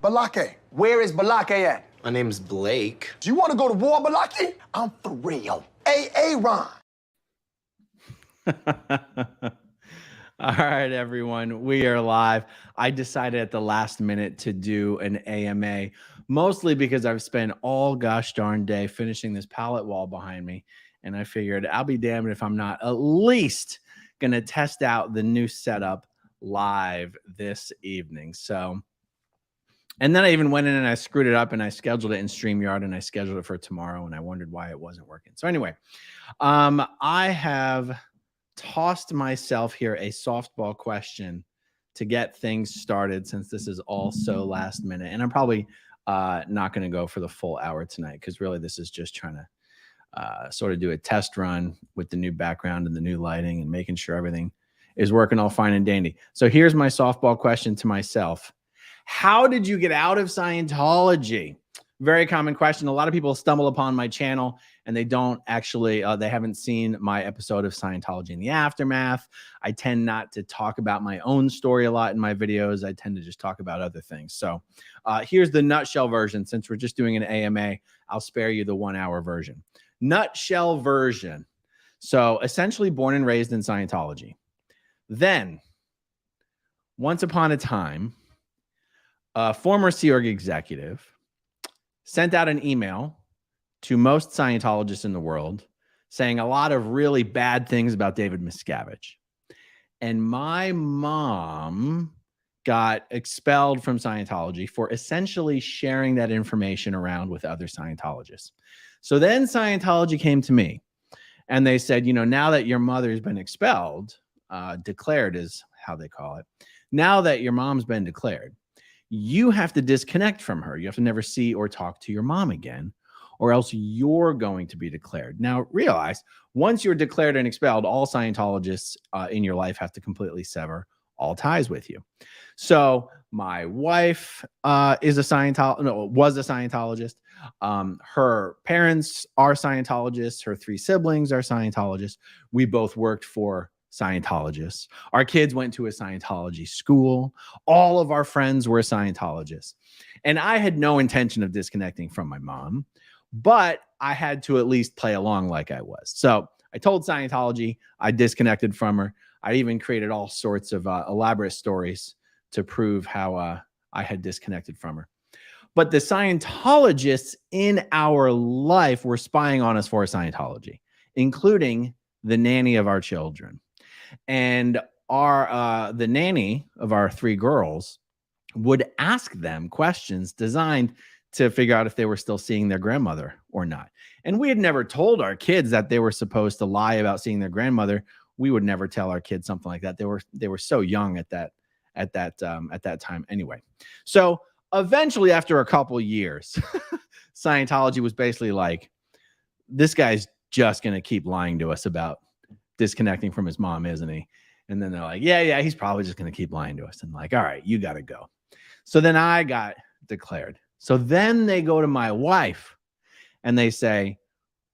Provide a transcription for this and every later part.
Balake. Where is Balake at? My name's Blake. Do you want to go to war, Balake? I'm for real. Ron. All right, everyone, we are live. I decided at the last minute to do an AMA, mostly because I've spent all gosh darn day finishing this pallet wall behind me. And I figured I'll be damned if I'm not at least going to test out the new setup live this evening. So, and then I even went in and I screwed it up and I scheduled it in StreamYard and I scheduled it for tomorrow and I wondered why it wasn't working. So anyway, I have tossed myself here a softball question to get things started since this is all so last minute. And I'm probably not going to go for the full hour tonight because really this is just trying to sort of do a test run with the new background and the new lighting and making sure everything is working all fine and dandy. So here's my softball question to myself. How did you get out of Scientology? Very common question. A lot of people stumble upon my channel and they don't actually, they haven't seen my episode of Scientology in the Aftermath. I tend not to talk about my own story a lot in my videos. I tend to just talk about other things. So here's the nutshell version. Since we're just doing an AMA, I'll spare you the 1 hour version. Nutshell version. So essentially born and raised in Scientology. Then, once upon a time, a former Sea Org executive sent out an email to most Scientologists in the world saying a lot of really bad things about David Miscavige. And my mom got expelled from Scientology for essentially sharing that information around with other Scientologists. So then Scientology came to me and they said, you know, now that your mother's been expelled, declared is how they call it. Now that your mom's been declared, you have to disconnect from her. You have to never see or talk to your mom again, or else you're going to be declared. Now, realize, once you're declared and expelled, all Scientologists in your life have to completely sever all ties with you. So my wife was a Scientologist. Her parents are Scientologists. Her 3 siblings are Scientologists. We both worked for Scientologists. Our kids went to a Scientology school. All of our friends were Scientologists. And I had no intention of disconnecting from my mom, but I had to at least play along like I was. So I told Scientology I disconnected from her. I even created all sorts of elaborate stories to prove how I had disconnected from her. But the Scientologists in our life were spying on us for Scientology, including the nanny of our children. And the nanny of our 3 girls would ask them questions designed to figure out if they were still seeing their grandmother or not. And we had never told our kids that they were supposed to lie about seeing their grandmother. We would never tell our kids something like that. They were so young at that time anyway. So eventually, after a couple years, Scientology was basically like, this guy's just going to keep lying to us about disconnecting from his mom, isn't he? And then they're like, yeah, he's probably just going to keep lying to us. And like, all right, you got to go. So then I got declared. So then they go to my wife and they say,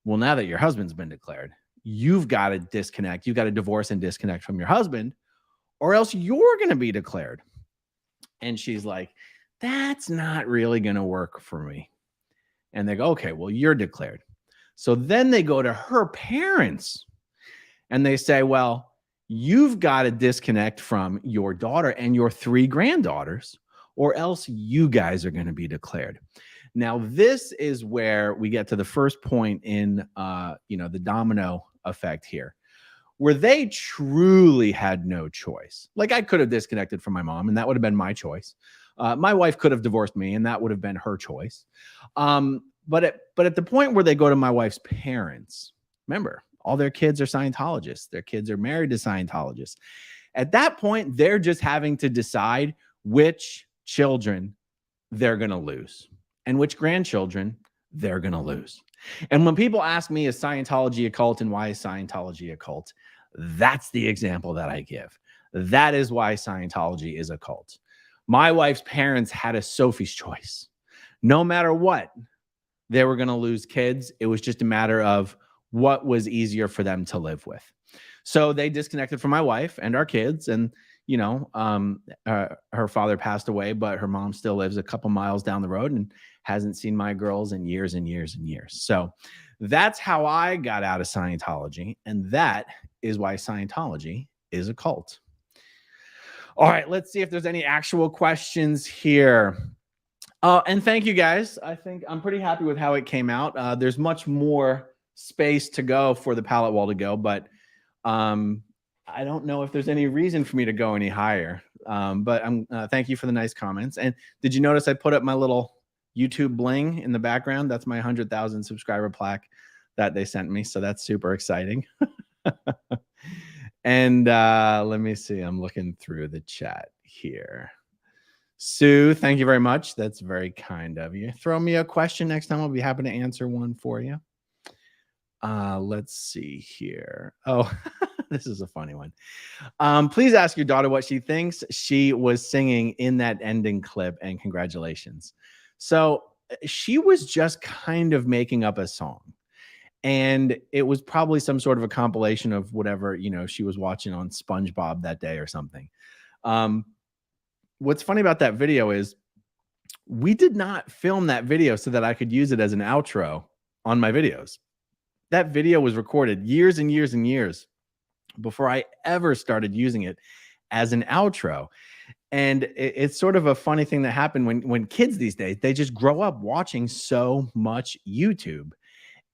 well, now that your husband's been declared, you've got to disconnect. You've got to divorce and disconnect from your husband, or else you're going to be declared. And she's like, that's not really going to work for me. And they go, okay, well, you're declared. So then they go to her parents and they say, well, you've got to disconnect from your daughter and your 3 granddaughters, or else you guys are going to be declared. Now, this is where we get to the first point in, the domino effect here, where they truly had no choice. Like, I could have disconnected from my mom and that would have been my choice. My wife could have divorced me and that would have been her choice. But at the point where they go to my wife's parents, remember, all their kids are Scientologists. Their kids are married to Scientologists. At that point, they're just having to decide which children they're going to lose and which grandchildren they're going to lose. And when people ask me, is Scientology a cult and why is Scientology a cult? That's the example that I give. That is why Scientology is a cult. My wife's parents had a Sophie's choice. No matter what, they were going to lose kids. It was just a matter of what was easier for them to live with. So they disconnected from my wife and our kids. And, you know, her father passed away, but her mom still lives a couple miles down the road and hasn't seen my girls in years and years and years. So that's how I got out of Scientology. And that is why Scientology is a cult. All right, let's see if there's any actual questions here. And thank you guys. I think I'm pretty happy with how it came out. There's much more space to go for the palette wall to go, but I don't know if there's any reason for me to go any higher. But thank you for the nice comments. And did you notice I put up my little YouTube bling in the background? That's my 100,000 subscriber plaque that they sent me. So that's super exciting. And let me see. I'm looking through the chat here. Sue, thank you very much. That's very kind of you. Throw me a question next time. I'll be happy to answer one for you. Let's see here. Oh, this is a funny one. Please ask your daughter what she thinks she was singing in that ending clip, and congratulations. So she was just kind of making up a song, and it was probably some sort of a compilation of whatever, you know, she was watching on SpongeBob that day or something. What's funny about that video is we did not film that video so that I could use it as an outro on my videos. That video was recorded years and years and years before I ever started using it as an outro. And it's sort of a funny thing that happened when kids these days, they just grow up watching so much YouTube.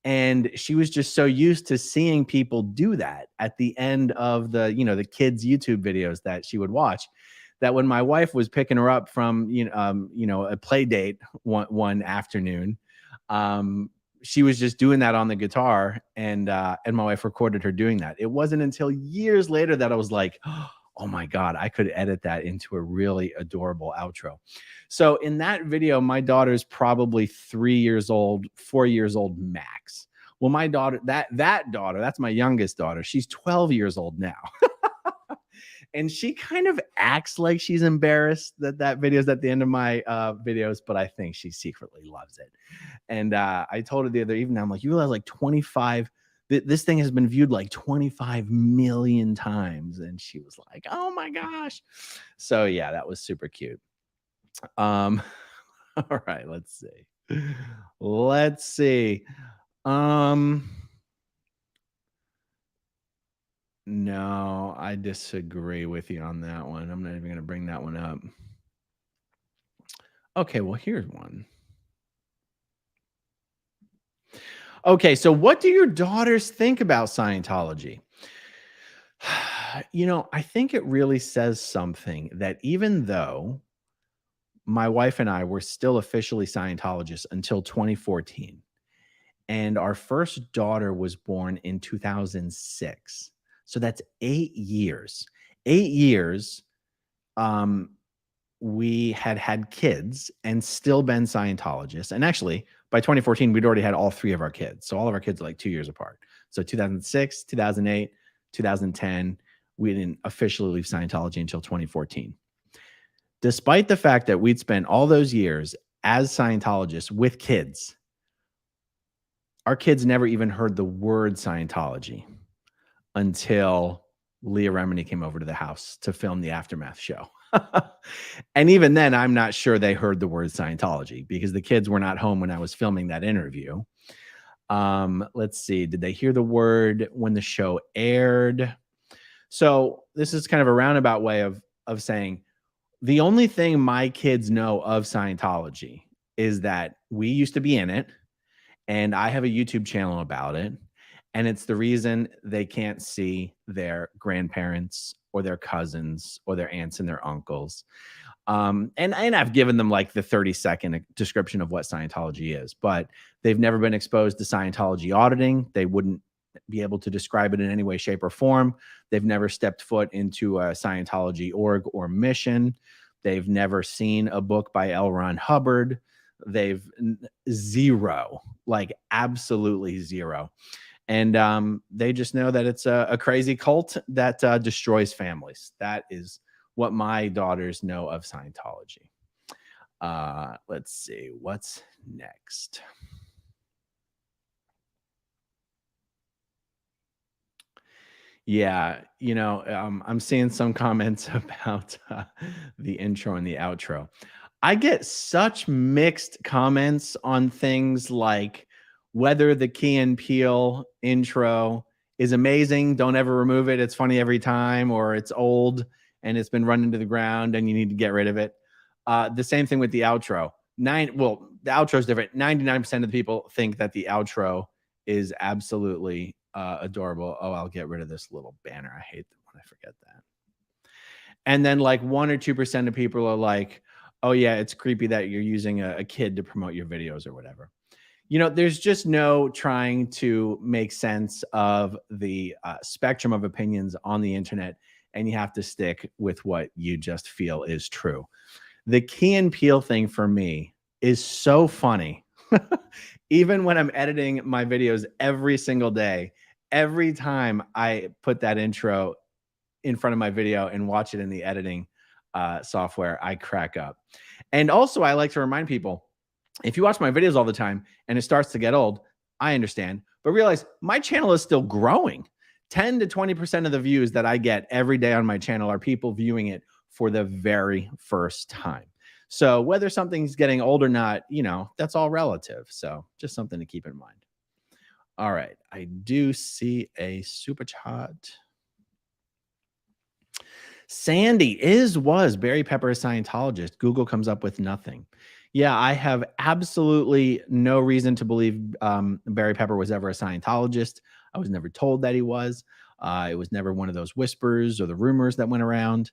And she was just so used to seeing people do that at the end of the, you know, the kids' YouTube videos that she would watch, that when my wife was picking her up from, a play date one afternoon, she was just doing that on the guitar, and my wife recorded her doing that. It wasn't until years later that I was like, oh my God, I could edit that into a really adorable outro. So in that video, my daughter's probably 3 years old, 4 years old max. Well, my daughter, that daughter, that's my youngest daughter. She's 12 years old now. And she kind of acts like she's embarrassed that video is at the end of my videos, but I think she secretly loves it. And I told her the other evening, I'm like, you realize like 25, this thing has been viewed like 25 million times. And she was like, oh my gosh. So yeah, that was super cute. All right, let's see. Let's see. No, I disagree with you on that one. I'm not even going to bring that one up. Okay, well, here's one. Okay, so what do your daughters think about Scientology? You know, I think it really says something that even though my wife and I were still officially Scientologists until 2014, and our first daughter was born in 2006. So that's 8 years. 8 years, we had kids and still been Scientologists. And actually, by 2014, we'd already had all 3 of our kids. So all of our kids are like 2 years apart. So 2006, 2008, 2010, we didn't officially leave Scientology until 2014. Despite the fact that we'd spent all those years as Scientologists with kids, our kids never even heard the word Scientology until Leah Remini came over to the house to film the Aftermath show. And even then, I'm not sure they heard the word Scientology because the kids were not home when I was filming that interview. Let's see. Did they hear the word when the show aired? So this is kind of a roundabout way of saying the only thing my kids know of Scientology is that we used to be in it, and I have a YouTube channel about it. And it's the reason they can't see their grandparents or their cousins or their aunts and their uncles. And I've given them like the 30-second description of what Scientology is, but they've never been exposed to Scientology auditing. They wouldn't be able to describe it in any way, shape, or form. They've never stepped foot into a Scientology org or mission. They've never seen a book by L. Ron Hubbard. They've zero, like absolutely zero. And they just know that it's a crazy cult that destroys families. That is what my daughters know of Scientology. Let's see. What's next? Yeah, I'm seeing some comments about the intro and the outro. I get such mixed comments on things like whether the Key and Peele intro is amazing, don't ever remove it, it's funny every time, or it's old and it's been run into the ground and you need to get rid of it. The same thing with the outro. The outro is different. 99% of the people think that the outro is absolutely adorable. Oh, I'll get rid of this little banner. I hate when I forget that. And then like 1 or 2% of people are like, oh yeah, it's creepy that you're using a kid to promote your videos or whatever. There's just no trying to make sense of the spectrum of opinions on the internet, and you have to stick with what you just feel is true. The Key and Peele thing for me is so funny. Even when I'm editing my videos every single day, every time I put that intro in front of my video and watch it in the editing software, I crack up. And also, I like to remind people, if you watch my videos all the time and it starts to get old, I understand, but realize my channel is still growing. 10 to 20% of the views that I get every day on my channel are people viewing it for the very first time. So whether something's getting old or not, that's all relative. So just something to keep in mind. All right. I do see a super chat. Sandy was Barry Pepper a Scientologist? Google comes up with nothing. Yeah, I have absolutely no reason to believe Barry Pepper was ever a Scientologist. I was never told that he was. It was never one of those whispers or the rumors that went around.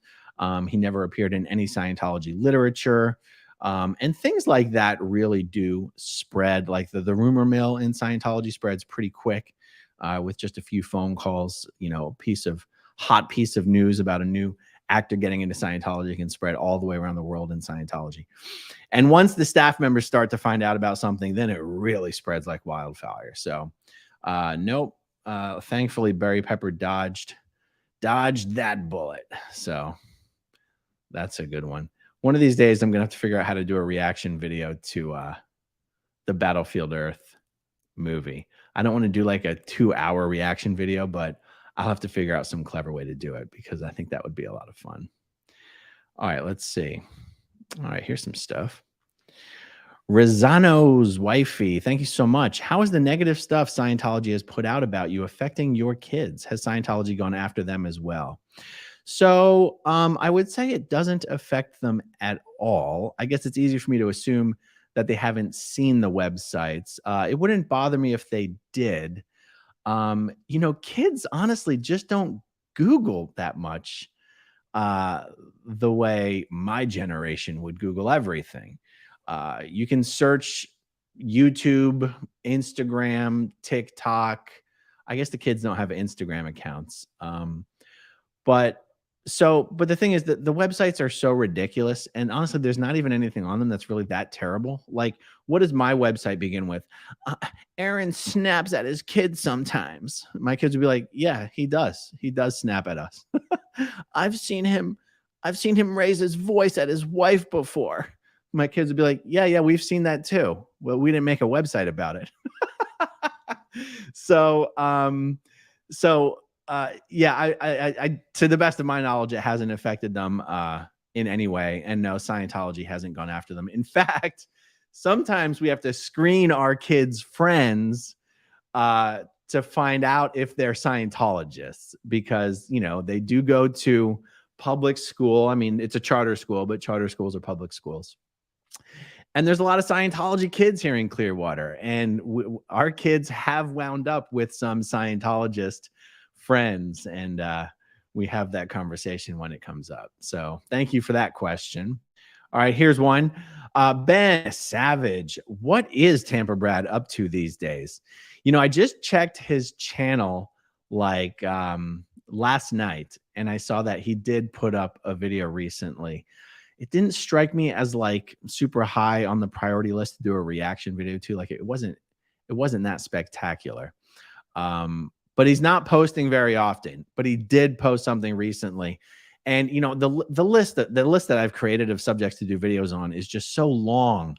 He never appeared in any Scientology literature. And things like that really do spread. Like the rumor mill in Scientology spreads pretty quick with just a few phone calls. Hot piece of news about a new actor getting into Scientology can spread all the way around the world in Scientology. And once the staff members start to find out about something, then it really spreads like wildfire. So nope. Thankfully, Barry Pepper dodged that bullet. So that's a good one. One of these days, I'm going to have to figure out how to do a reaction video to the Battlefield Earth movie. I don't want to do like a 2-hour reaction video, but I'll have to figure out some clever way to do it because I think that would be a lot of fun. All right, let's see. All right, here's some stuff. Rosano's wifey, thank you so much. How is the negative stuff Scientology has put out about you affecting your kids? Has Scientology gone after them as well? So I would say it doesn't affect them at all. I guess it's easier for me to assume that they haven't seen the websites. It wouldn't bother me if they did. Kids honestly just don't Google that much the way my generation would Google everything. You can search YouTube, Instagram, TikTok. I guess the kids don't have Instagram accounts. But the thing is that the websites are so ridiculous. And honestly, there's not even anything on them that's really that terrible. Like, what does my website begin with? Aaron snaps at his kids sometimes. My kids would be like, yeah, he does. He does snap at us. I've seen him raise his voice at his wife before. My kids would be like, yeah, we've seen that too. Well, we didn't make a website about it. I to the best of my knowledge, it hasn't affected them in any way. And no, Scientology hasn't gone after them. In fact, sometimes we have to screen our kids' friends to find out if they're Scientologists because, they do go to public school. I mean, it's a charter school, but charter schools are public schools. And there's a lot of Scientology kids here in Clearwater. And our kids have wound up with some Scientologist friends. And we have that conversation when it comes up. So thank you for that question. All right, here's one. Ben Savage, what is Tampa Brad up to these days? I just checked his channel like last night, and I saw that he did put up a video recently. It didn't strike me as like super high on the priority list to do a reaction video to. Like it wasn't that spectacular. But he's not posting very often, but he did post something recently. And the list that I've created of subjects to do videos on is just so long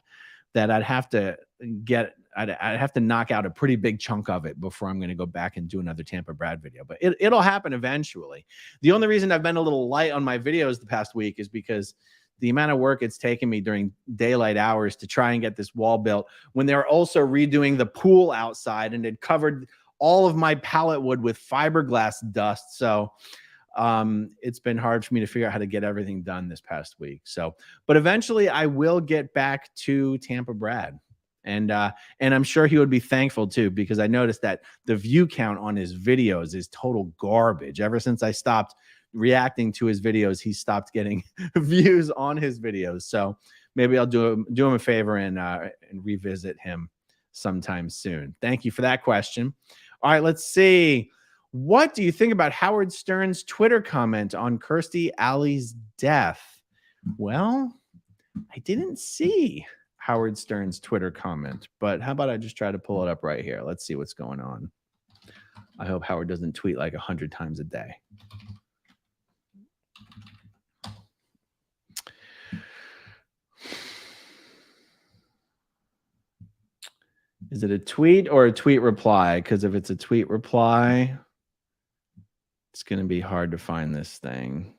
that I'd have to get I'd have to knock out a pretty big chunk of it before I'm going to go back and do another Tampa Brad video, but it'll happen eventually. The only reason I've been a little light on my videos the past week is because the amount of work it's taken me during daylight hours to try and get this wall built when they were also redoing the pool outside and had covered all of my pallet wood with fiberglass dust. So it's been hard for me to figure out how to get everything done this past week. So, but eventually I will get back to Tampa Brad. And I'm sure he would be thankful too, because I noticed that the view count on his videos is total garbage. Ever since I stopped reacting to his videos, he stopped getting views on his videos. So maybe I'll do him a favor and revisit him sometime soon. Thank you for that question. All right, let's see. What do you think about Howard Stern's Twitter comment on Kirstie Alley's death? Well, I didn't see Howard Stern's Twitter comment, but how about I just try to pull it up right here? Let's see what's going on. I hope Howard doesn't tweet like 100 times a day. Is it a tweet or a tweet reply? Because if it's a tweet reply, it's going to be hard to find this thing.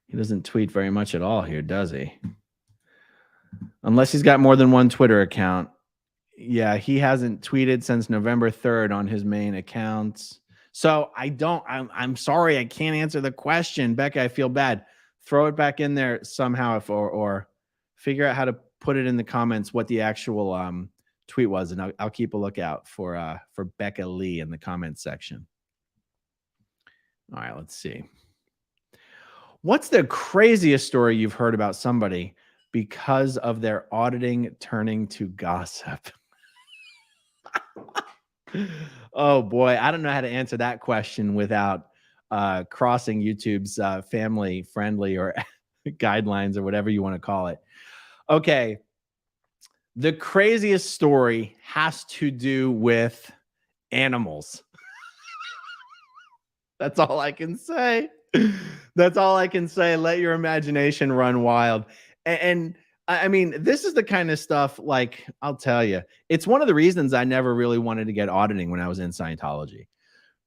He doesn't tweet very much at all here, does he? Unless he's got more than one Twitter account. Yeah, he hasn't tweeted since November 3rd on his main accounts. So I'm sorry, I can't answer the question. Becca, I feel bad. Throw it back in there somehow or figure out how to put it in the comments what the actual tweet was, and I'll keep a lookout for Becca Lee in the comments section. All right, let's see. What's the craziest story you've heard about somebody because of their auditing turning to gossip? Oh boy, I don't know how to answer that question without crossing YouTube's family friendly or guidelines or whatever you want to call it. Okay, the craziest story has to do with animals. That's all I can say. That's all I can say. Let your imagination run wild. And I mean, this is the kind of stuff, like, I'll tell you, it's one of the reasons I never really wanted to get auditing when I was in Scientology,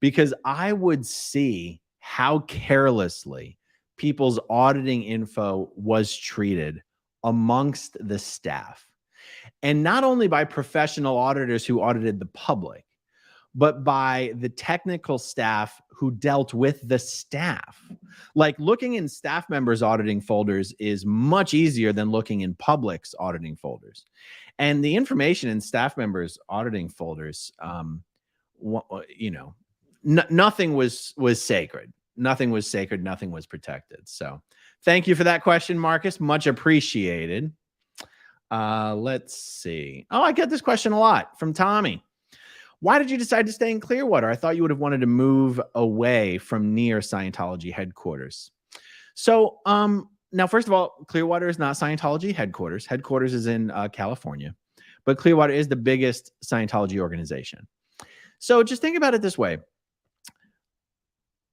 because I would see how carelessly people's auditing info was treated amongst the staff. And not only by professional auditors who audited the public, but by the technical staff who dealt with the staff. Like, looking in staff members' auditing folders is much easier than looking in public's auditing folders. And the information in staff members' auditing folders, you know, nothing was sacred. Nothing was sacred. Nothing was protected. So thank you for that question, Marcus. Much appreciated. Let's see. Oh, I get this question a lot from Tommy. Why did you decide to stay in Clearwater? I thought you would have wanted to move away from near Scientology headquarters. So now, first of all, Clearwater is not Scientology headquarters. Headquarters is in California, but Clearwater is the biggest Scientology organization. So just think about it this way.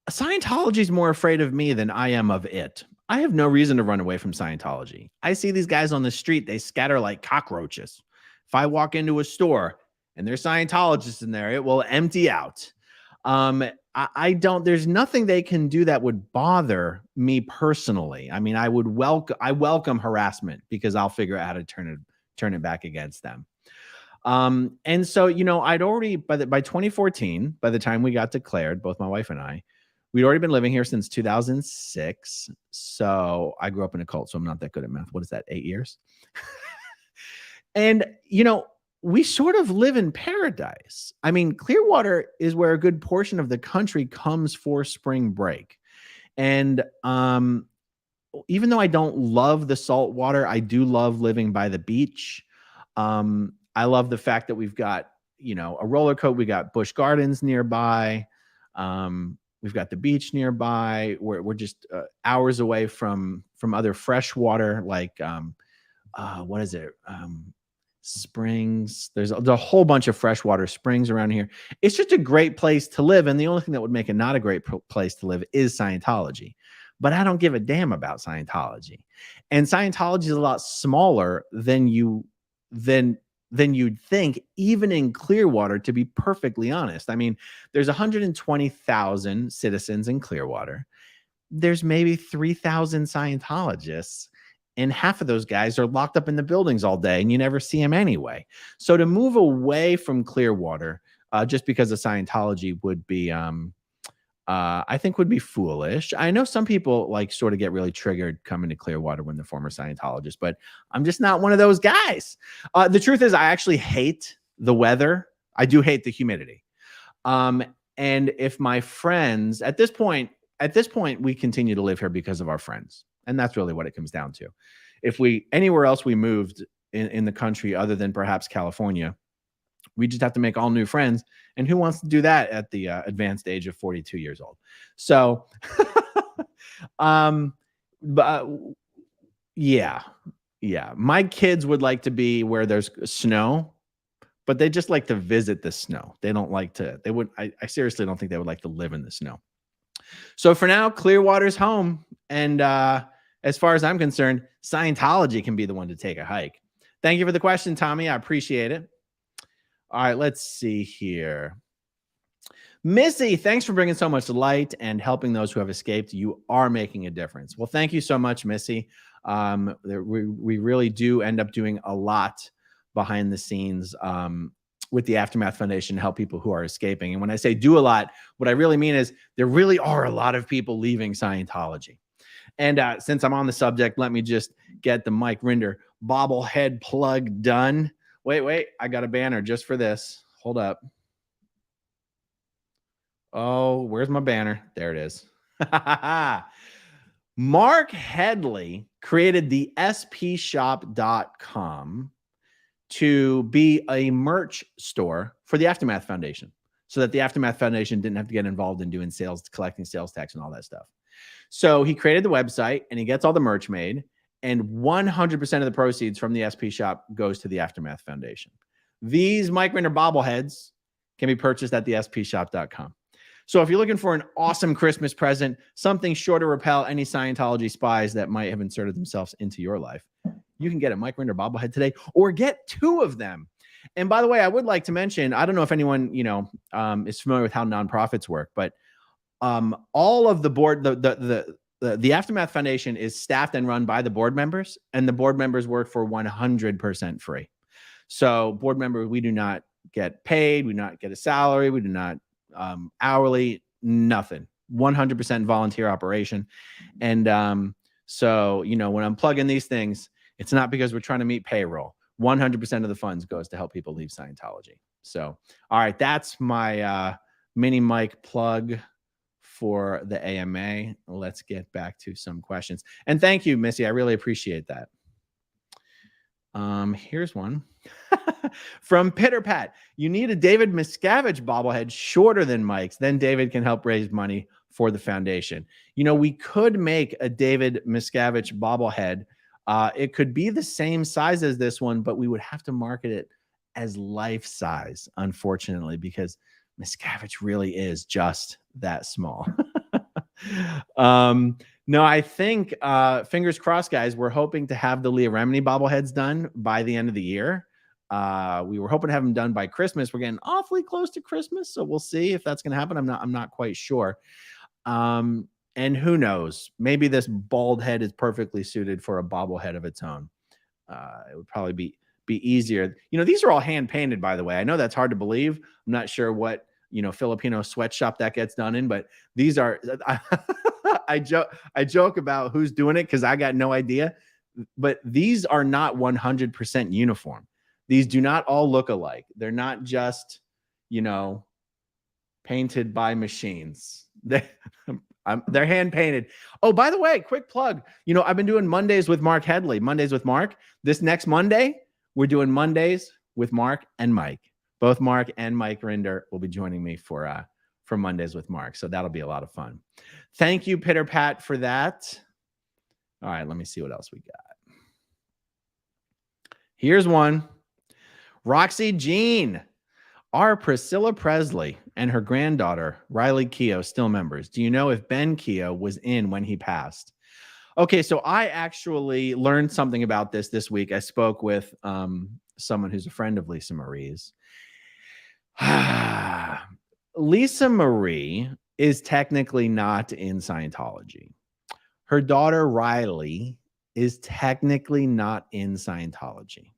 Scientology is more afraid of me than I am of it. I have no reason to run away from Scientology. I see these guys on the street. They scatter like cockroaches. If I walk into a store and there's Scientologists in there, it will empty out. There's nothing they can do that would bother me personally. I mean, I welcome harassment because I'll figure out how to turn it back against them. And so, you know, I'd already, by 2014, by the time we got declared, both my wife and I, we'd already been living here since 2006. So I grew up in a cult, so I'm not that good at math. What is that, 8 years? And, you know, we sort of live in paradise. I mean, Clearwater is where a good portion of the country comes for spring break. And even though I don't love the salt water, I do love living by the beach. I love the fact that we've got, you know, a roller coaster. We got Busch Gardens nearby. We've got the beach nearby. We're just hours away from other fresh water, like what is it? Springs. There's a whole bunch of freshwater springs around here. It's just a great place to live. And the only thing that would make it not a great place to live is Scientology. But I don't give a damn about Scientology. And Scientology is a lot smaller than than you'd think, even in Clearwater, to be perfectly honest. I mean, there's 120,000 citizens in Clearwater. There's maybe 3,000 Scientologists, and half of those guys are locked up in the buildings all day, and you never see them anyway. So to move away from Clearwater just because of Scientology would be, I think, would be foolish. I know some people like sort of get really triggered coming to Clearwater when they're former Scientologists, but I'm just not one of those guys. The truth is, I actually hate the weather. I do hate the humidity. And if my friends at this point, we continue to live here because of our friends. And that's really what it comes down to. If anywhere else we moved in the country other than perhaps California, we just have to make all new friends. And who wants to do that at the advanced age of 42 years old? So, yeah. My kids would like to be where there's snow, but they just like to visit the snow. They don't like to, I seriously don't think they would like to live in the snow. So for now, Clearwater's home. And as far as I'm concerned, Scientology can be the one to take a hike. Thank you for the question, Tommy. I appreciate it. All right, let's see here. Missy, thanks for bringing so much light and helping those who have escaped. You are making a difference. Well, thank you so much, Missy. We really do end up doing a lot behind the scenes with the Aftermath Foundation to help people who are escaping. And when I say do a lot, what I really mean is there really are a lot of people leaving Scientology. And since I'm on the subject, let me just get the Mike Rinder bobblehead plug done. Wait, I got a banner just for this. Hold up. Oh, where's my banner? There it is. Mark Headley created the spshop.com to be a merch store for the Aftermath Foundation so that the Aftermath Foundation didn't have to get involved in doing sales, collecting sales tax and all that stuff. So he created the website and he gets all the merch made, and 100% of the proceeds from the SP shop goes to the Aftermath Foundation. These Mike Rinder bobbleheads can be purchased at the spshop.com. So if you're looking for an awesome Christmas present, something sure to repel any Scientology spies that might have inserted themselves into your life, you can get a Mike Rinder bobblehead today, or get 2 of them. And by the way, I would like to mention, I don't know if anyone, is familiar with how nonprofits work, but all of the board, the Aftermath Foundation is staffed and run by the board members, and the board members work for 100% free. So board members, we do not get paid. We do not get a salary. We do not hourly, nothing. 100% volunteer operation. And so, when I'm plugging these things, it's not because we're trying to meet payroll. 100% of the funds goes to help people leave Scientology. So, all right, that's my mini mic plug for the AMA. Let's get back to some questions. And thank you, Missy. I really appreciate that. Here's one from Pitter Pat. You need a David Miscavige bobblehead shorter than Mike's. Then David can help raise money for the foundation. We could make a David Miscavige bobblehead. It could be the same size as this one, but we would have to market it as life size, unfortunately, because Miscavige really is just that small. No, I think, fingers crossed, guys, we're hoping to have the Leah Remini bobbleheads done by the end of the year. We were hoping to have them done by Christmas. We're getting awfully close to Christmas, so we'll see if that's going to happen. I'm not quite sure. And who knows? Maybe this bald head is perfectly suited for a bobblehead of its own. It would probably be easier. These are all hand painted, by the way. I know that's hard to believe. I'm not sure what Filipino sweatshop that gets done in, but these are. I joke about who's doing it because I got no idea. But these are not 100% uniform. These do not all look alike. They're not just painted by machines. They're hand painted. Oh, by the way, quick plug. I've been doing Mondays with Mark Headley. Mondays with Mark. This next Monday, we're doing Mondays with Mark and Mike. Both Mark and Mike Rinder will be joining me for Mondays with Mark. So that'll be a lot of fun. Thank you, Pitter Pat, for that. All right, let me see what else we got. Here's one. Roxy Jean. Are Priscilla Presley and her granddaughter, Riley Keough, still members? Do you know if Ben Keough was in when he passed? Okay, so I actually learned something about this week. I spoke with someone who's a friend of Lisa Marie's. Lisa Marie is technically not in Scientology. Her daughter, Riley, is technically not in Scientology.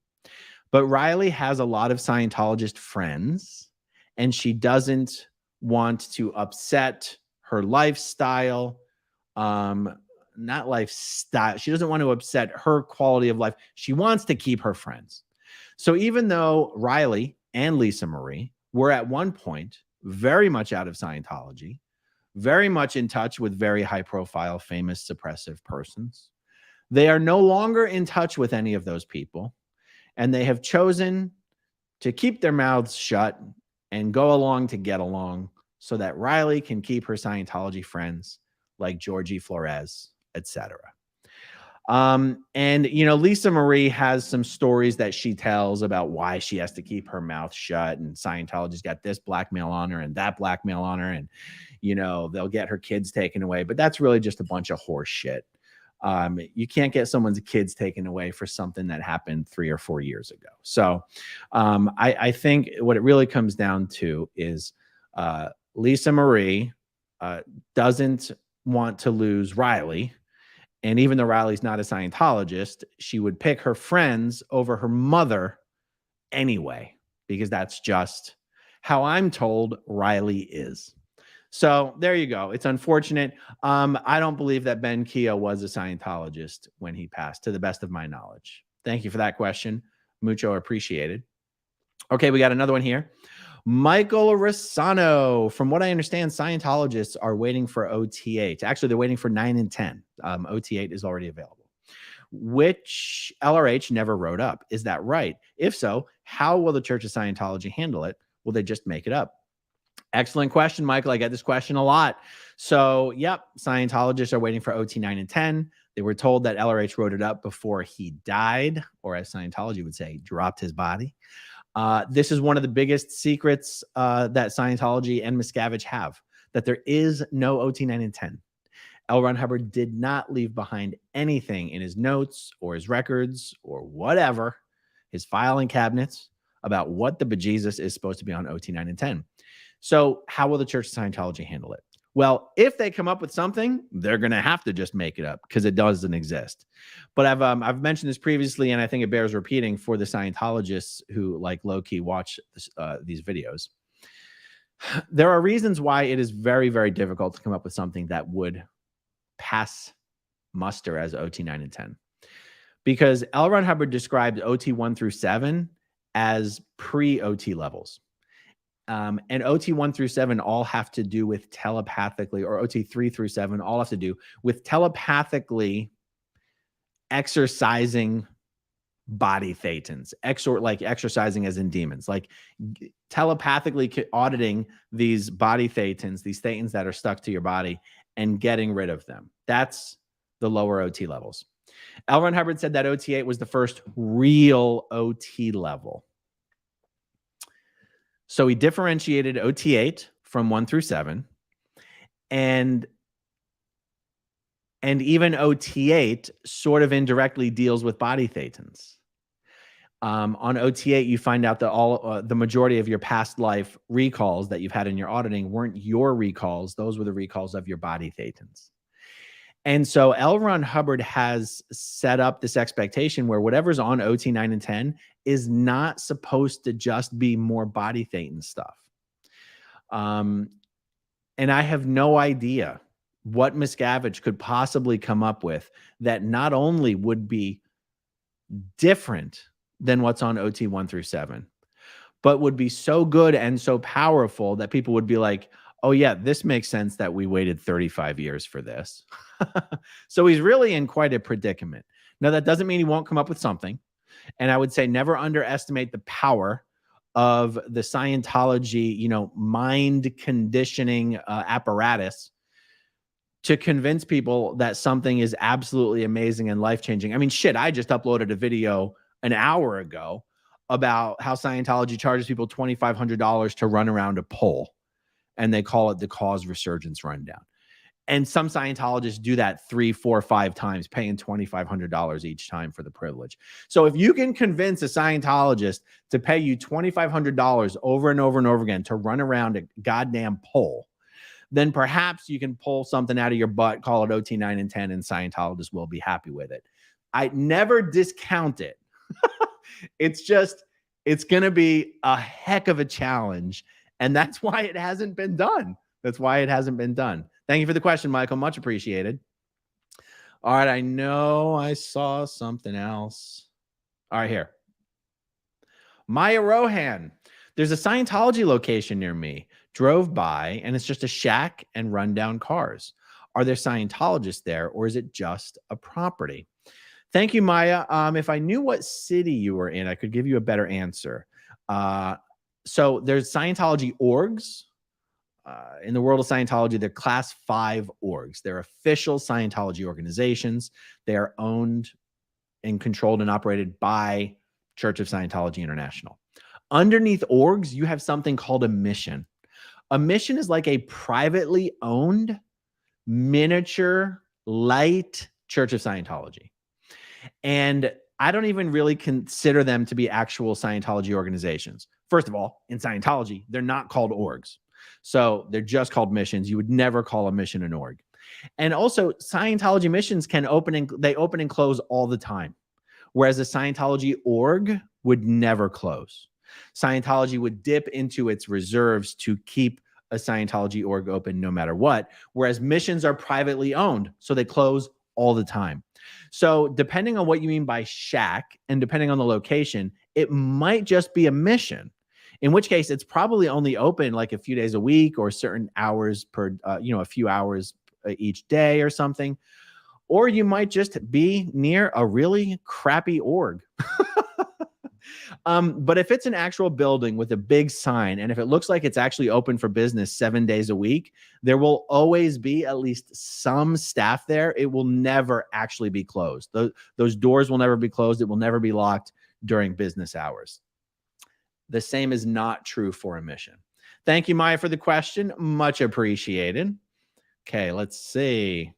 But Riley has a lot of Scientologist friends, and she doesn't want to upset her lifestyle. Not lifestyle. She doesn't want to upset her quality of life. She wants to keep her friends. So even though Riley and Lisa Marie were at one point very much out of Scientology, very much in touch with very high-profile, famous, suppressive persons, they are no longer in touch with any of those people, and they have chosen to keep their mouths shut and go along to get along so that Riley can keep her Scientology friends like Georgie Flores, etc. And, you know, Lisa Marie has some stories that she tells about why she has to keep her mouth shut, and Scientology's got this blackmail on her and that blackmail on her, and, you know, they'll get her kids taken away. But that's really just a bunch of horse shit. You can't get someone's kids taken away for something that happened 3 or 4 years ago. So I think what it really comes down to is Lisa Marie doesn't want to lose Riley. And even though Riley's not a Scientologist, she would pick her friends over her mother anyway, because that's just how I'm told Riley is. So there you go. It's unfortunate. I don't believe that Ben Keough was a Scientologist when he passed, to the best of my knowledge. Thank you for that question. Mucho appreciated. Okay, we got another one here. Michael Rossano. From what I understand, Scientologists are waiting for OT8. Actually, they're waiting for 9 and 10. OT8 is already available, which LRH never wrote up. Is that right? If so, how will the Church of Scientology handle it? Will they just make it up? Excellent question, Michael. I get this question a lot. So, yep, Scientologists are waiting for OT 9 and 10. They were told that LRH wrote it up before he died, or as Scientology would say, dropped his body. This is one of the biggest secrets that Scientology and Miscavige have, that there is no OT 9 and 10. L. Ron Hubbard did not leave behind anything in his notes or his records or whatever, his filing cabinets, about what the bejesus is supposed to be on OT 9 and 10. So how will the Church of Scientology handle it? Well, if they come up with something, they're going to have to just make it up because it doesn't exist. But I've mentioned this previously, and I think it bears repeating for the Scientologists who like low-key watch these videos. There are reasons why it is very, very difficult to come up with something that would pass muster as OT 9 and 10. Because L. Ron Hubbard described OT 1 through 7 as pre-OT levels. And OT 1 through 7 all have to do with telepathically, or OT 3 through 7 all have to do with telepathically exercising body thetans, like exercising as in demons, like telepathically auditing these body thetans, these thetans that are stuck to your body, and getting rid of them. That's the lower OT levels. L. Ron Hubbard said that OT8 was the first real OT level. So he differentiated OT8 from 1 through 7, and even OT8 sort of indirectly deals with body thetans. On OT8, you find out that the majority of your past life recalls that you've had in your auditing weren't your recalls; those were the recalls of your body thetans. And so L. Ron Hubbard has set up this expectation where whatever's on OT 9 and 10 is not supposed to just be more body thetan stuff. And I have no idea what Miscavige could possibly come up with that not only would be different than what's on OT 1 through 7, but would be so good and so powerful that people would be like, oh yeah, this makes sense that we waited 35 years for this. So he's really in quite a predicament. Now, that doesn't mean he won't come up with something. And I would say never underestimate the power of the Scientology, mind conditioning apparatus to convince people that something is absolutely amazing and life-changing. I mean, shit, I just uploaded a video an hour ago about how Scientology charges people $2,500 to run around a pole, and they call it the Cause Resurgence Rundown. And some Scientologists do that 3, 4, 5 times, paying $2,500 each time for the privilege. So if you can convince a Scientologist to pay you $2,500 over and over and over again to run around a goddamn pole, then perhaps you can pull something out of your butt, call it OT 9 and 10, and Scientologists will be happy with it. I never discount it. It's going to be a heck of a challenge. And that's why it hasn't been done. That's why it hasn't been done. Thank you for the question, Michael. Much appreciated. All right. I know I saw something else. All right, here. Maya Rohan. There's a Scientology location near me. Drove by, and it's just a shack and rundown cars. Are there Scientologists there, or is it just a property? Thank you, Maya. If I knew what city you were in, I could give you a better answer. So there's Scientology orgs. In the world of Scientology, they're class 5 orgs. They're official Scientology organizations. They are owned and controlled and operated by Church of Scientology International. Underneath orgs, you have something called a mission. A mission is like a privately owned, miniature, light Church of Scientology. And I don't even really consider them to be actual Scientology organizations. First of all, in Scientology, they're not called orgs. So they're just called missions. You would never call a mission an org. And also, Scientology missions can open and close all the time, whereas a Scientology org would never close. Scientology would dip into its reserves to keep a Scientology org open no matter what, whereas missions are privately owned, so they close all the time. So depending on what you mean by shack and depending on the location, it might just be a mission, in which case it's probably only open like a few days a week or certain hours per, a few hours each day or something. Or you might just be near a really crappy org. But if it's an actual building with a big sign, and if it looks like it's actually open for business 7 days a week, there will always be at least some staff there. It will never actually be closed. Those doors will never be closed. It will never be locked during business hours. The same is not true for a mission. Thank you, Maya, for the question. Much appreciated. Okay, let's see.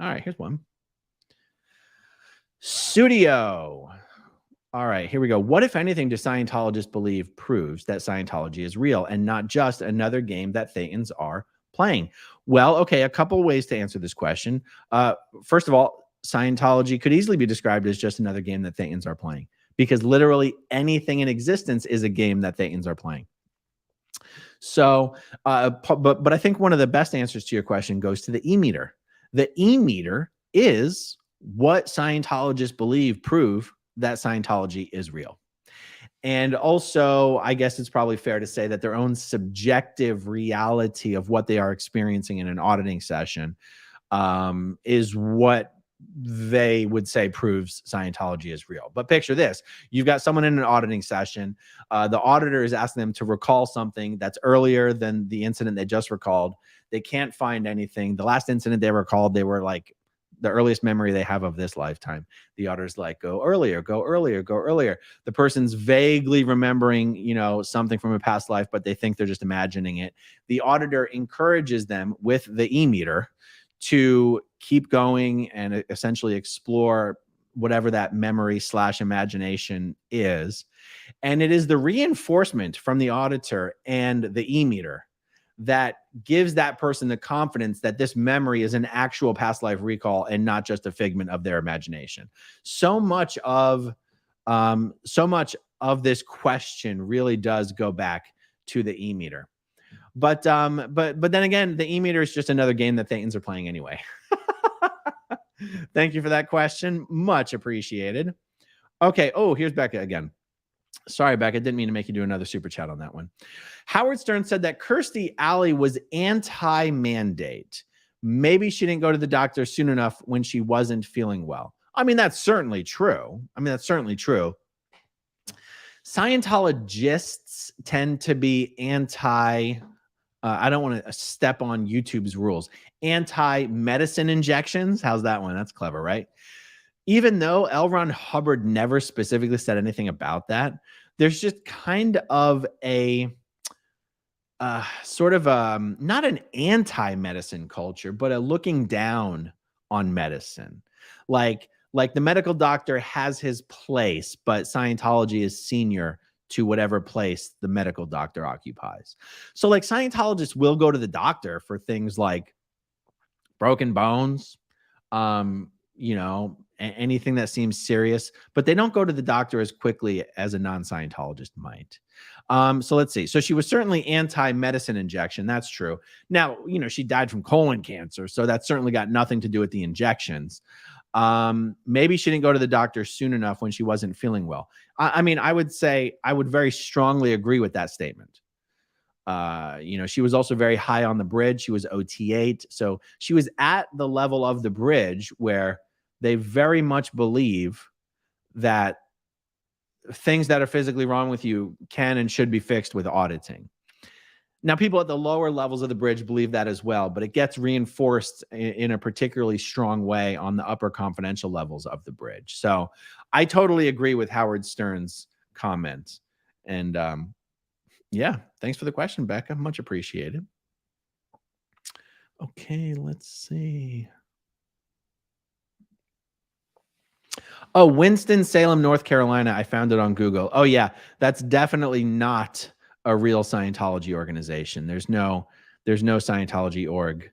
All right, here's one. Studio. All right, here we go. What, if anything, do Scientologists believe proves that Scientology is real and not just another game that Thetans are playing? Well, okay, a couple ways to answer this question. First of all, Scientology could easily be described as just another game that Thetans are playing, because literally anything in existence is a game that Thetans are playing. So, but I think one of the best answers to your question goes to the E-meter. The E-meter is what Scientologists believe prove that Scientology is real. And also, I guess it's probably fair to say that their own subjective reality of what they are experiencing in an auditing session is what they would say proves Scientology is real. But picture this. You've got someone in an auditing session. The auditor is asking them to recall something that's earlier than the incident they just recalled. They can't find anything. The last incident they recalled, they were like, the earliest memory they have of this lifetime. The auditor's like, go earlier, go earlier, go earlier. The person's vaguely remembering, something from a past life, but they think they're just imagining it. The auditor encourages them with the E-meter to keep going and essentially explore whatever that memory / imagination is. And it is the reinforcement from the auditor and the E-meter that gives that person the confidence that this memory is an actual past life recall and not just a figment of their imagination. So much of this question really does go back to the E-meter. But then again, the E-meter is just another game that Thetans are playing anyway. Thank you for that question. Much appreciated. Okay. Oh, here's Becca again. Sorry, Becca. Didn't mean to make you do another super chat on that one. Howard Stern said that Kirstie Alley was anti-mandate. Maybe she didn't go to the doctor soon enough when she wasn't feeling well. I mean, that's certainly true. Scientologists tend to be anti, I don't want to step on YouTube's rules, anti-medicine injections. How's that one? That's clever, right? Even though L. Ron Hubbard never specifically said anything about that, there's just kind of a sort of not an anti-medicine culture, but a looking down on medicine. Like the medical doctor has his place, but Scientology is senior to whatever place the medical doctor occupies. So like Scientologists will go to the doctor for things like broken bones, anything that seems serious, but they don't go to the doctor as quickly as a non-Scientologist might. So let's see. So she was certainly anti-medicine injection. That's true. Now, she died from colon cancer, so that certainly got nothing to do with the injections. Maybe she didn't go to the doctor soon enough when she wasn't feeling well. I mean, I would say I would very strongly agree with that statement. She was also very high on the bridge. She was OT8. So she was at the level of the bridge where they very much believe that things that are physically wrong with you can and should be fixed with auditing. Now, people at the lower levels of the bridge believe that as well, but it gets reinforced in a particularly strong way on the upper confidential levels of the bridge. So I totally agree with Howard Stern's comment. And yeah, thanks for the question, Becca. Much appreciated. Okay, let's see. Oh, Winston-Salem, North Carolina. I found it on Google. Oh, yeah, that's definitely not a real Scientology organization. There's no Scientology org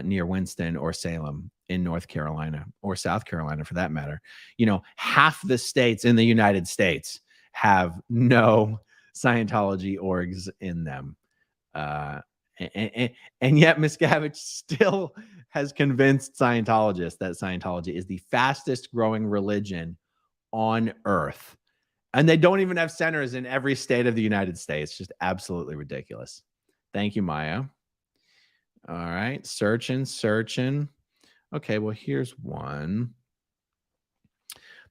near Winston or Salem in North Carolina or South Carolina for that matter. Half the states in the United States have no Scientology orgs in them. And yet Miscavige still has convinced Scientologists that Scientology is the fastest growing religion on earth. And they don't even have centers in every state of the United States. Just absolutely ridiculous. Thank you, Maya. All right. Searching. Okay, well, here's one.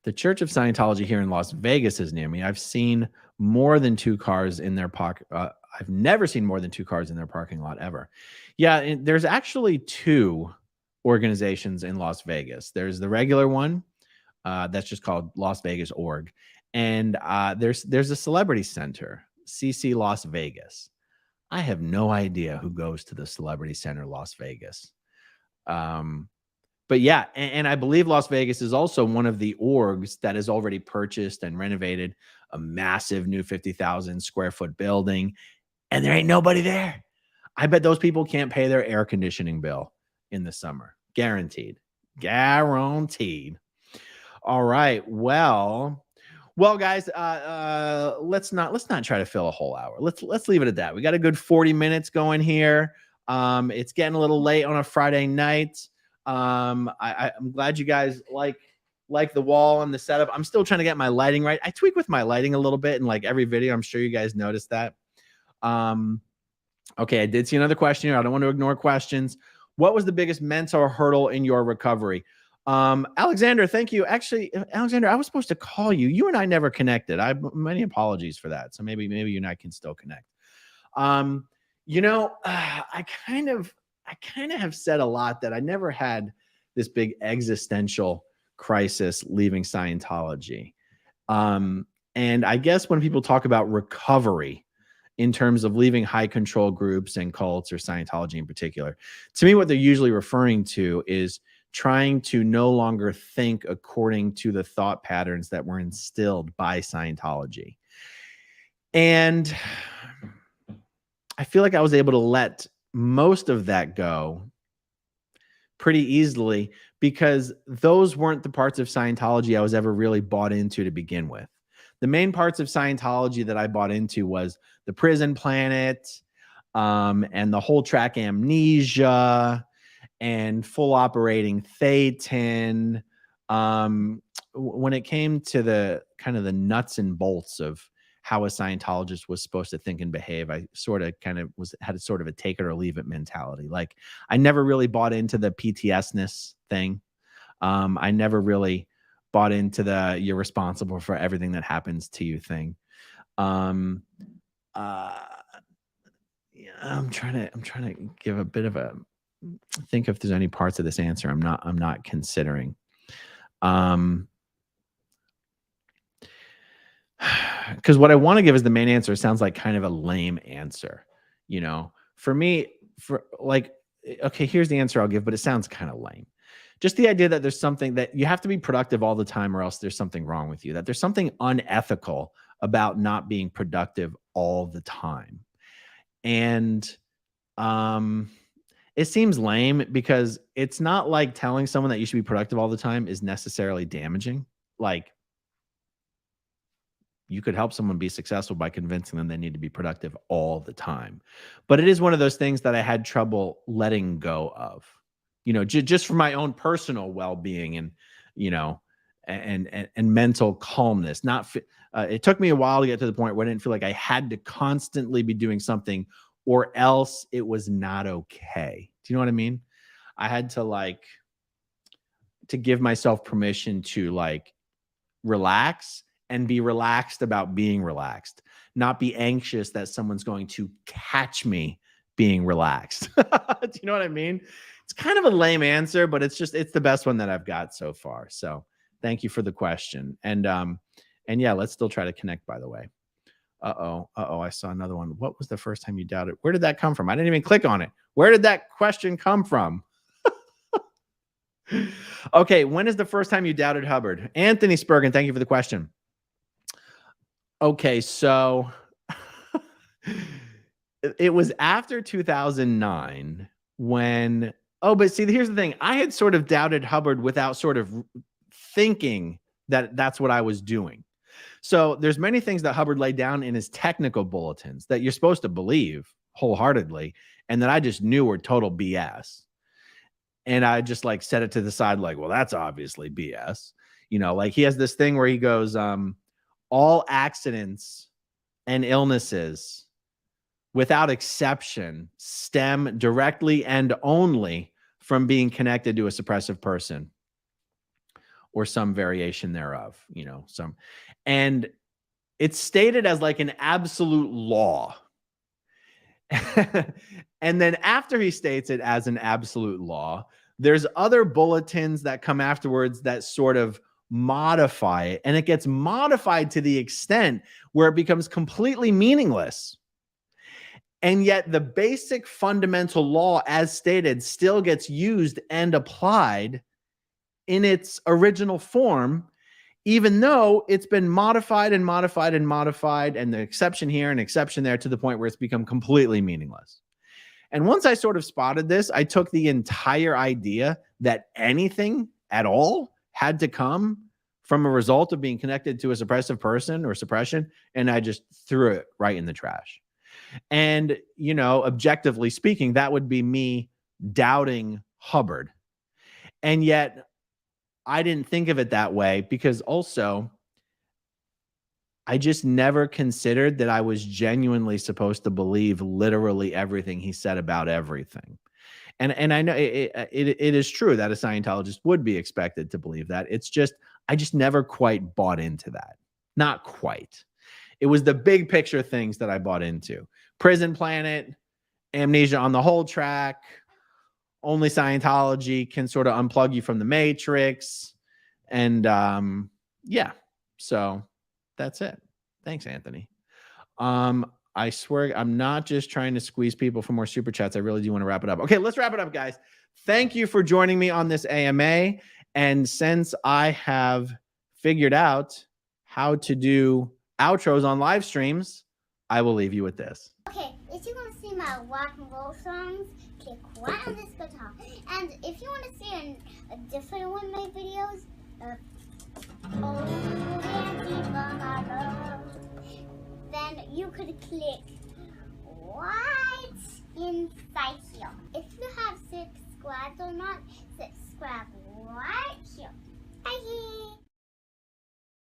The Church of Scientology here in Las Vegas is near me. I've seen more than 2 cars in their pocket. I've never seen more than 2 cars in their parking lot ever. Yeah, there's actually 2 organizations in Las Vegas. There's the regular one that's just called Las Vegas Org. And there's a celebrity center, CC Las Vegas. I have no idea who goes to the Celebrity Center Las Vegas. But yeah, and I believe Las Vegas is also one of the orgs that has already purchased and renovated a massive new 50,000 square foot building, and there ain't nobody there. I bet those people can't pay their air conditioning bill in the summer. Guaranteed. All right. Well, guys, let's not try to fill a whole hour. Let's leave it at that. We got a good 40 minutes going here. It's getting a little late on a Friday night. I'm glad you guys like the wall and the setup. I'm still trying to get my lighting right. I tweak with my lighting a little bit in like every video. I'm sure you guys noticed that. Okay, I did see another question here. I don't want to ignore questions. What was the biggest mental hurdle in your recovery? Alexander, thank you. Actually, Alexander, I was supposed to call you. You and I never connected. Many apologies for that. So maybe you and I can still connect. I kind of have said a lot that I never had this big existential crisis leaving Scientology. And I guess when people talk about recovery in terms of leaving high control groups and cults or Scientology in particular, to me, what they're usually referring to is trying to no longer think according to the thought patterns that were instilled by Scientology. And I feel like I was able to let most of that go pretty easily because those weren't the parts of Scientology I was ever really bought into to begin with. The main parts of Scientology that I bought into was the prison planet, and the whole track amnesia and full operating Thetan. When it came to the kind of the nuts and bolts of how a Scientologist was supposed to think and behave, I sort of kind of had a sort of a take it or leave it mentality. Like I never really bought into the PTSness thing. I never really bought into the you're responsible for everything that happens to you thing. I'm trying to give a bit of a think if there's any parts of this answer I'm not considering. Because what I want to give as the main answer sounds like kind of a lame answer. You know, for me, for like, okay, here's the answer I'll give, but it sounds kind of lame. Just the idea that there's something that you have to be productive all the time or else there's something wrong with you, that there's something unethical about not being productive all the time. And it seems lame because it's not like telling someone that you should be productive all the time is necessarily damaging. Like, you could help someone be successful by convincing them they need to be productive all the time. But it is one of those things that I had trouble letting go of, you know, just for my own personal well-being and, you know, and mental calmness. It took me a while to get to the point where I didn't feel like I had to constantly be doing something or else it was not okay. Do you know what I mean? I had to give myself permission to like relax and be relaxed about being relaxed, not be anxious that someone's going to catch me being relaxed. Do you know what I mean? It's kind of a lame answer, but it's the best one that I've got so far. So thank you for the question. And yeah, let's still try to connect, by the way. I saw another one. What was the first time you doubted? Where did that come from? I didn't even click on it. Where did that question come from? Okay, when is the first time you doubted Hubbard? Anthony Spurgeon, thank you for the question. Okay, so it was after 2009 when, but see, here's the thing. I had sort of doubted Hubbard without sort of thinking that that's what I was doing. So there's many things that Hubbard laid down in his technical bulletins that you're supposed to believe wholeheartedly and that I just knew were total BS. And I just like set it to the side like, well, that's obviously BS. You know, like he has this thing where he goes, all accidents and illnesses without exception stem directly and only from being connected to a suppressive person or some variation thereof, you know, and it's stated as like an absolute law. And then after he states it as an absolute law, there's other bulletins that come afterwards that sort of modify it, and it gets modified to the extent where it becomes completely meaningless. And yet the basic fundamental law as stated still gets used and applied in its original form, even though it's been modified and modified and modified, and the exception here and exception there to the point where it's become completely meaningless. And once I sort of spotted this, I took the entire idea that anything at all had to come from a result of being connected to a suppressive person or suppression, and I just threw it right in the trash. And, you know, objectively speaking, that would be me doubting Hubbard. And yet I didn't think of it that way because also I just never considered that I was genuinely supposed to believe literally everything he said about everything. And I know it is true that a Scientologist would be expected to believe that. It's just, I just never quite bought into that. Not quite. It was the big picture things that I bought into. Prison Planet, amnesia on the whole track, only Scientology can sort of unplug you from the matrix. And yeah, so that's it. Thanks, Anthony. I swear I'm not just trying to squeeze people for more super chats. I really do want to wrap it up. Okay, let's wrap it up, guys. Thank you for joining me on this AMA. And since I have figured out how to do outros on live streams, I will leave you with this. Okay, if you want to see my rock and roll songs, click right on this guitar. And if you want to see a different one of my videos, then you could click right inside here. If you have subscribed or not, subscribe right